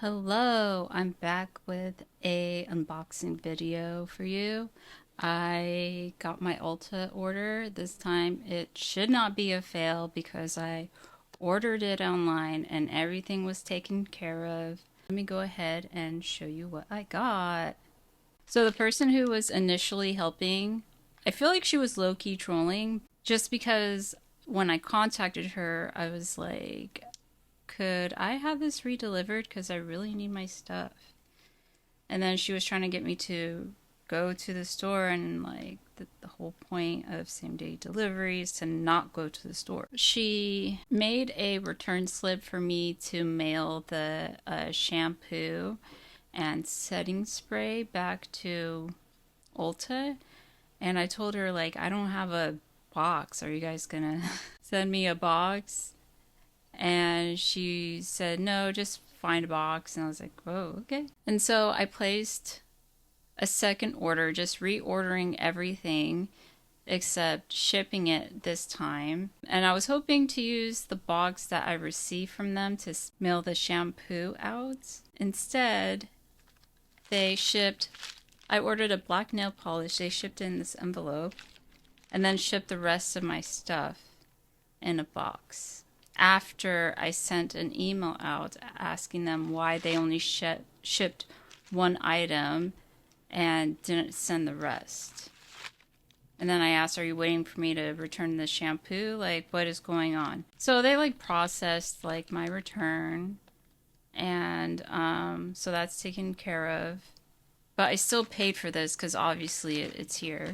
Hello, I'm back with a unboxing video for you. I got my Ulta order. This time it should not be a fail because I ordered it online and everything was taken care of. Let me go ahead and show you what I got. So the person who was initially helping, I feel like she was low-key trolling just because when I contacted her, I was like, could I have this redelivered? Because I really need my stuff. And then she was trying to get me to go to the store, and like the whole point of same day delivery is to not go to the store. She made a return slip for me to mail the shampoo and setting spray back to Ulta. And I told her, like, I don't have a box. Are you guys gonna send me a box? And she said, no, just find a box. And I was like, oh, okay. And so I placed a second order, just reordering everything except shipping it this time. And I was hoping to use the box that I received from them to mail the shampoo out. Instead, I ordered a black nail polish. They shipped in this envelope and then shipped the rest of my stuff in a box. After I sent an email out asking them why they only shipped one item and didn't send the rest. And then I asked, are you waiting for me to return the shampoo? Like, what is going on? So they like processed like my return, and so that's taken care of. But I still paid for this because obviously it's here.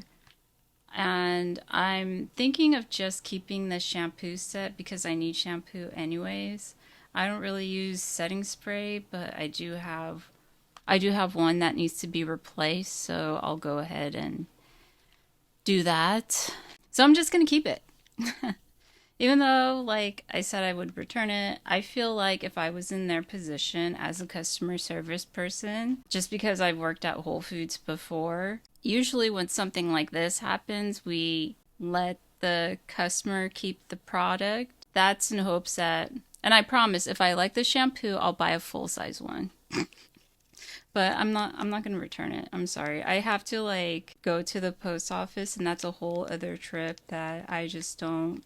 And I'm thinking of just keeping the shampoo set because I need shampoo anyways. I don't really use setting spray, but I do have one that needs to be replaced, so I'll go ahead and do that. So I'm just gonna keep it. Even though, like I said, I would return it, I feel like if I was in their position as a customer service person, just because I've worked at Whole Foods before, usually when something like this happens, we let the customer keep the product. That's in hopes that, and I promise, if I like the shampoo, I'll buy a full-size one. But I'm not going to return it. I'm sorry. I have to like go to the post office, and that's a whole other trip that I just don't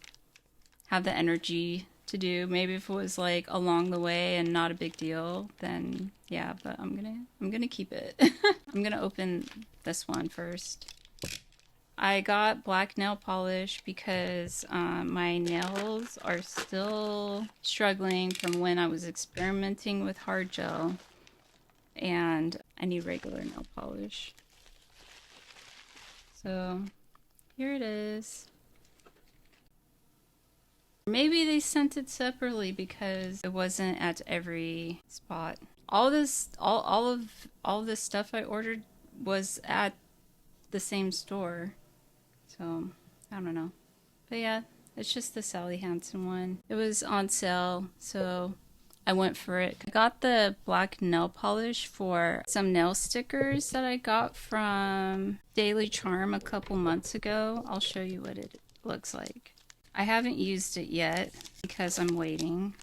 have the energy to do. Maybe if it was like along the way and not a big deal, then yeah, but I'm gonna keep it. I'm gonna open this one first. I got black nail polish because my nails are still struggling from when I was experimenting with hard gel, and I need regular nail polish. So here it is. Maybe they sent it separately because it wasn't at every spot. All of this stuff I ordered was at the same store. So, I don't know. But yeah, it's just the Sally Hansen one. It was on sale, so I went for it. I got the black nail polish for some nail stickers that I got from Daily Charm a couple months ago. I'll show you what it looks like. I haven't used it yet because I'm waiting.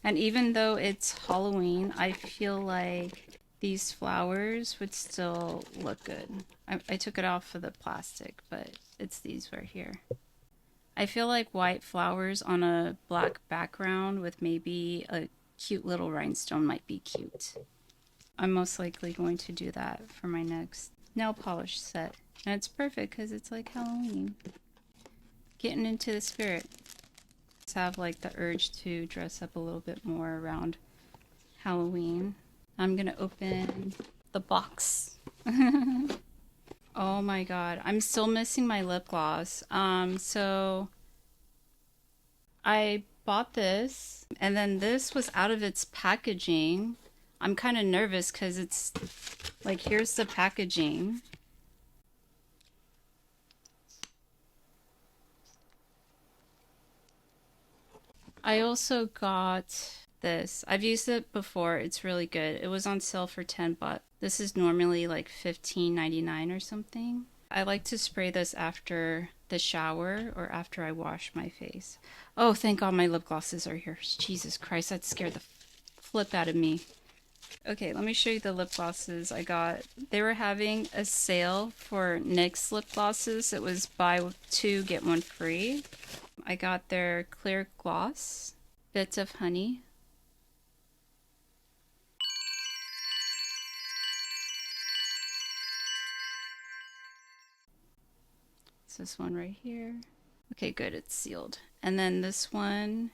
And even though it's Halloween, I feel like these flowers would still look good. I took it off of the plastic, but it's these right here. I feel like white flowers on a black background with maybe a cute little rhinestone might be cute. I'm most likely going to do that for my next nail polish set. And it's perfect because it's like Halloween. Getting into the spirit. Just have like the urge to dress up a little bit more around Halloween. I'm gonna open the box. Oh my god, I'm still missing my lip gloss. So I bought this, and then this was out of its packaging. I'm kind of nervous because it's like, here's the packaging. I also got this. I've used it before. It's really good. It was on sale for $10. This is normally like $15.99 or something. I like to spray this after the shower or after I wash my face. Oh, thank God my lip glosses are here. Jesus Christ, that scared the flip out of me. Okay, let me show you the lip glosses I got. They were having a sale for NYX lip glosses. It was buy two, get one free. I got their clear gloss, Bits of Honey. It's this one right here. Okay, good, it's sealed. And then this one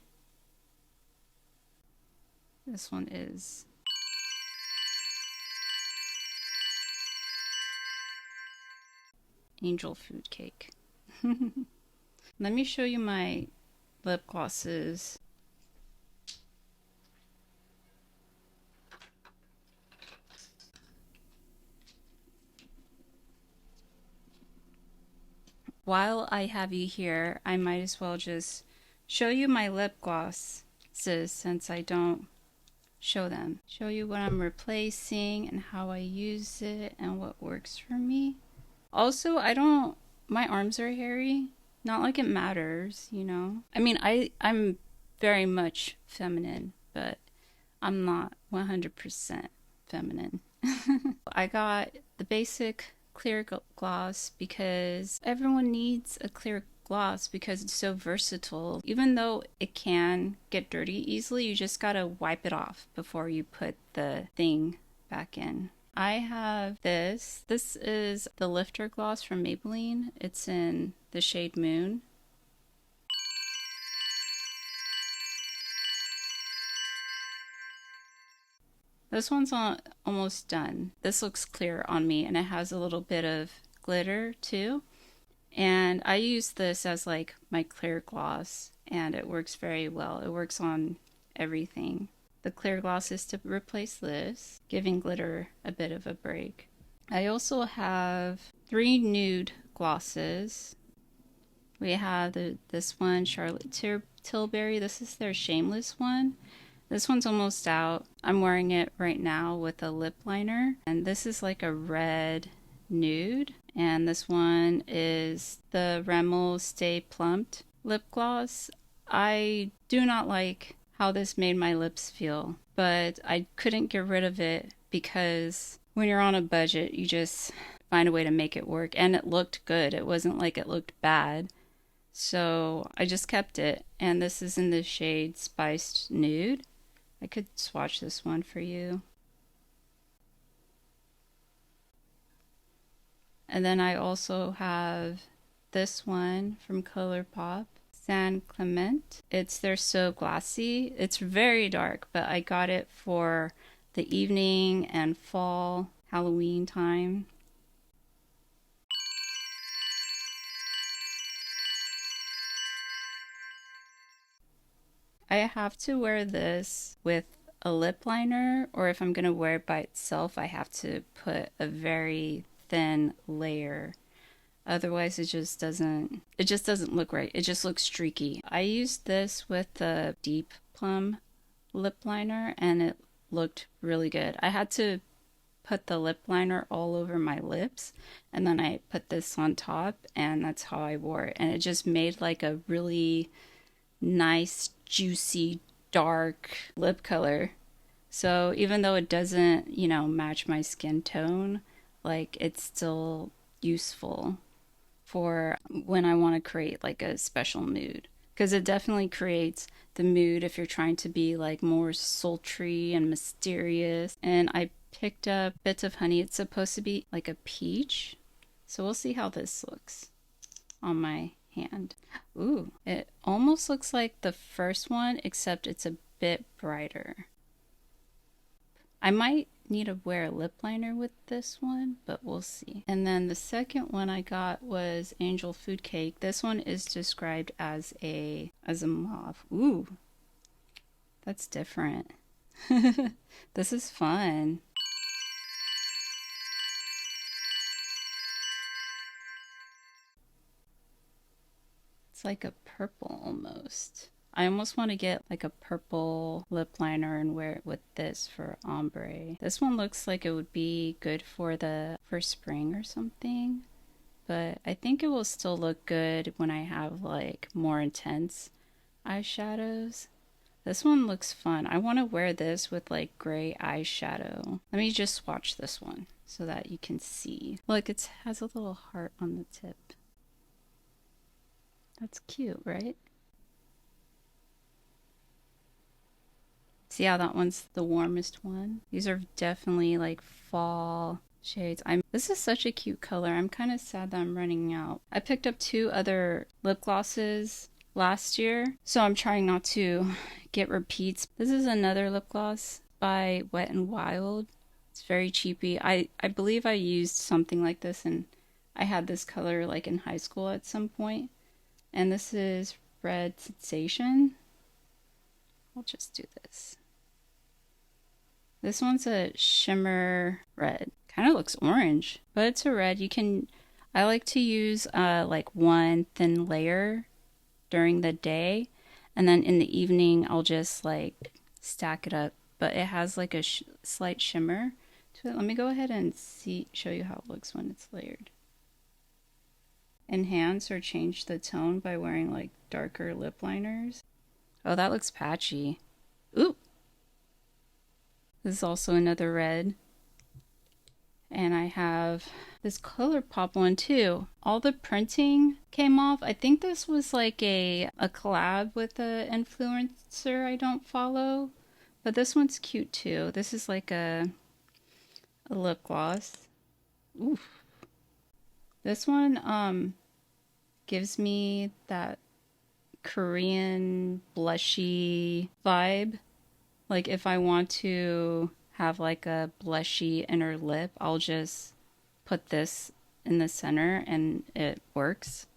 is Angel Food Cake. Let me show you my lip glosses. While I have you here, I might as well just show you my lip glosses since I don't show them. Show you what I'm replacing and how I use it and what works for me. Also, my arms are hairy. Not like it matters, you know. I mean, I'm very much feminine, but I'm not 100% feminine. I got the basic clear gloss because everyone needs a clear gloss because it's so versatile. Even though it can get dirty easily, you just gotta wipe it off before you put the thing back in. I have this. This is the Lifter Gloss from Maybelline. It's in the shade Moon. This one's almost done. This looks clear on me and it has a little bit of glitter too. And I use this as like my clear gloss and it works very well. It works on everything. The clear gloss is to replace this, giving glitter a bit of a break. I also have 3 nude glosses. We have this one, Charlotte Tilbury. This is their Shameless one. This one's almost out. I'm wearing it right now with a lip liner. And this is like a red nude. And this one is the Rimmel Stay Plumped lip gloss. I do not like how this made my lips feel, but I couldn't get rid of it because when you're on a budget, you just find a way to make it work. And it looked good. It wasn't like it looked bad. So I just kept it. And this is in the shade Spiced Nude. I could swatch this one for you. And then I also have this one from ColourPop, San Clement. They're so glossy. It's very dark, but I got it for the evening and fall Halloween time. I have to wear this with a lip liner, or if I'm going to wear it by itself, I have to put a very thin layer. Otherwise it just doesn't look right. It just looks streaky. I used this with the Deep Plum lip liner and it looked really good. I had to put the lip liner all over my lips and then I put this on top and that's how I wore it. And it just made like a really nice, juicy, dark lip color. So even though it doesn't, match my skin tone, like it's still useful for when I want to create like a special mood. Because it definitely creates the mood if you're trying to be like more sultry and mysterious. And I picked up Bits of Honey. It's supposed to be like a peach. So we'll see how this looks on my hand. Ooh, it almost looks like the first one, except it's a bit brighter. I might need to wear a lip liner with this one, but we'll see. And then the second one I got was Angel Food Cake. This one is described as a mauve. Ooh, that's different. This is fun. It's like a purple almost. I almost want to get like a purple lip liner and wear it with this for ombre. This one looks like it would be good for spring or something, but I think it will still look good when I have like more intense eyeshadows. This one looks fun. I want to wear this with like gray eyeshadow. Let me just swatch this one so that you can see. Look, it has a little heart on the tip. That's cute, right? See how that one's the warmest one? These are definitely like fall shades. This is such a cute color. I'm kind of sad that I'm running out. I picked up 2 other lip glosses last year, so I'm trying not to get repeats. This is another lip gloss by Wet n Wild. It's very cheapy. I believe I used something like this, and I had this color like in high school at some point. And this is Red Sensation. I'll just do this. This one's a shimmer red. Kind of looks orange, but it's a red. I like to use like one thin layer during the day, and then in the evening I'll just like stack it up. But it has like a slight shimmer to it. Let me go ahead and show you how it looks when it's layered. Enhance or change the tone by wearing like darker lip liners. Oh, that looks patchy. Ooh! This is also another red. And I have this ColourPop one too. All the printing came off. I think this was like a collab with an influencer I don't follow. But this one's cute too. This is like a lip gloss. Oof. This one gives me that Korean blushy vibe. Like if I want to have like a blushy inner lip, I'll just put this in the center and it works.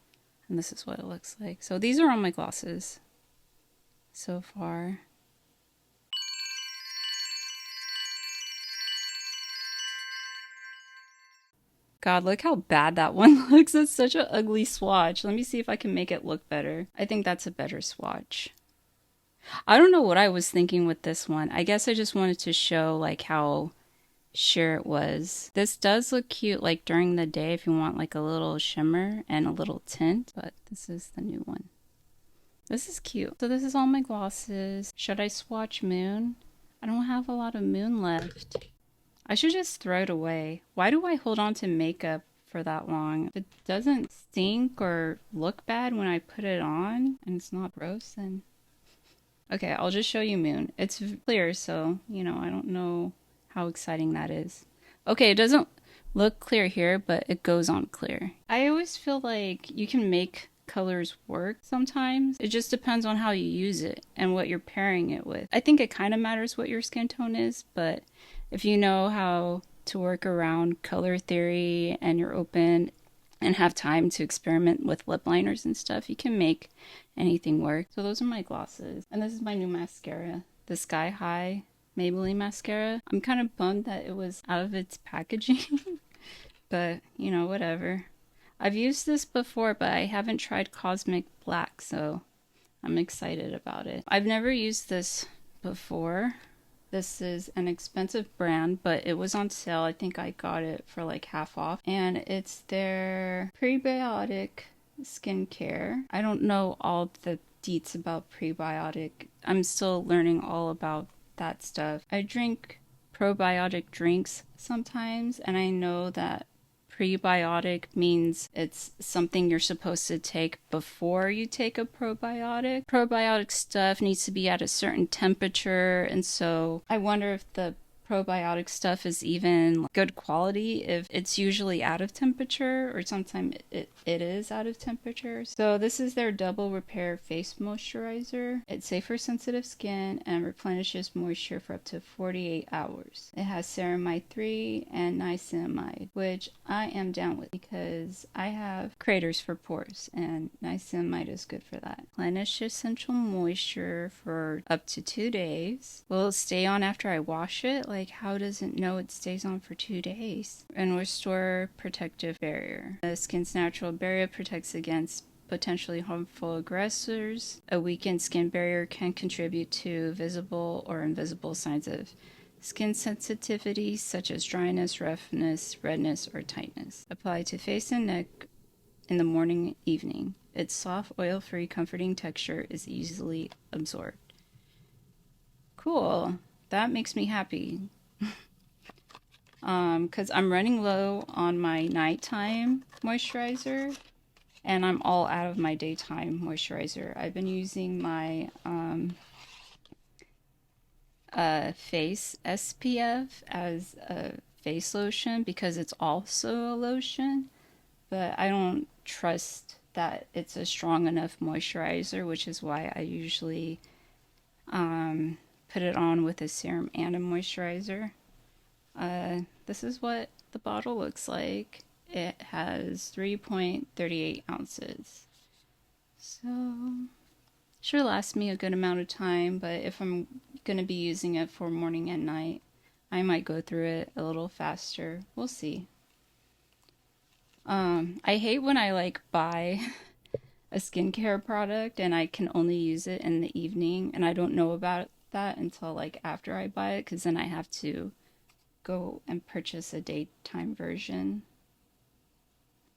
And this is what it looks like. So these are all my glosses so far. God, look how bad that one looks. It's such an ugly swatch. Let me see if I can make it look better. I think that's a better swatch. I don't know what I was thinking with this one. I guess I just wanted to show like how sheer it was. This does look cute like during the day if you want like a little shimmer and a little tint, but this is the new one. This is cute. So this is all my glosses. Should I swatch Moon? I don't have a lot of Moon left. I should just throw it away. Why do I hold on to makeup for that long? If it doesn't stink or look bad when I put it on and it's not gross, then... Okay, I'll just show you Moon. It's clear, so, you know, I don't know how exciting that is. Okay, it doesn't look clear here, but it goes on clear. I always feel like you can make colors work sometimes. It just depends on how you use it and what you're pairing it with. I think it kind of matters what your skin tone is, but if you know how to work around color theory and you're open and have time to experiment with lip liners and stuff, you can make anything work. So those are my glosses. And this is my new mascara, the Sky High Maybelline mascara. I'm kind of bummed that it was out of its packaging, but you know, whatever. I've used this before, but I haven't tried Cosmic Black, so I'm excited about it. I've never used this before. This is an expensive brand, but it was on sale. I think I got it for like half off. And it's their prebiotic skincare. I don't know all the deets about prebiotic. I'm still learning all about that stuff. I drink probiotic drinks sometimes, and I know that prebiotic means it's something you're supposed to take before you take a probiotic. Probiotic stuff needs to be at a certain temperature, and so I wonder if the probiotic stuff is even good quality if it's usually out of temperature, or sometimes it is out of temperature. So this is their double repair face moisturizer. It's safe for sensitive skin and replenishes moisture for up to 48 hours. It has ceramide 3 and niacinamide, which I am down with because I have craters for pores and niacinamide is good for that. Replenish essential moisture for up to 2 days. Will it stay on after I wash it? Like, how does it know it stays on for 2 days? And restore protective barrier. The skin's natural barrier protects against potentially harmful aggressors. A weakened skin barrier can contribute to visible or invisible signs of skin sensitivity, such as dryness, roughness, redness, or tightness. Apply to face and neck in the morning and evening. Its soft, oil-free, comforting texture is easily absorbed. Cool. That makes me happy. Because I'm running low on my nighttime moisturizer and I'm all out of my daytime moisturizer. I've been using my face SPF as a face lotion because it's also a lotion, but I don't trust that it's a strong enough moisturizer, which is why I usually put it on with a serum and a moisturizer. This is what the bottle looks like. It has 3.38 ounces. So, should last me a good amount of time, but if I'm going to be using it for morning and night, I might go through it a little faster. We'll see. I hate when I like buy a skincare product and I can only use it in the evening and I don't know about that until like after I buy it, because then I have to go and purchase a daytime version.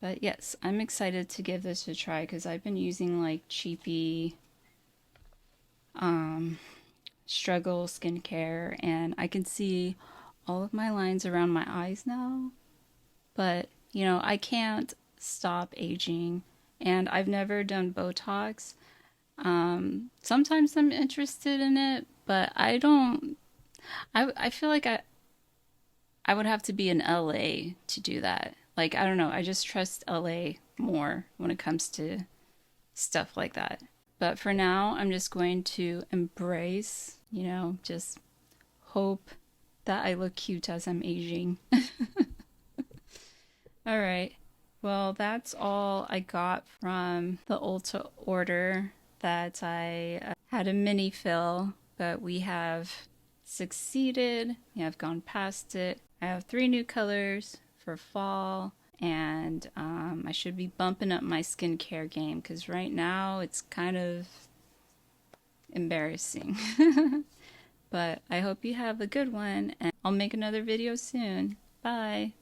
But yes, I'm excited to give this a try because I've been using like cheapy struggle skincare and I can see all of my lines around my eyes now. But, you know, I can't stop aging and I've never done Botox. Sometimes I'm interested in it, but I don't I feel like I would have to be in LA to do that. Like, I don't know, I just trust LA more when it comes to stuff like that. But for now, I'm just going to embrace, you know, just hope that I look cute as I'm aging. All right. Well, that's all I got from the Ulta order that I had a mini fill, but we have succeeded. Yeah, I've gone past it. I have 3 new colors for fall, and I should be bumping up my skincare game because right now it's kind of embarrassing. But I hope you have a good one, and I'll make another video soon. Bye.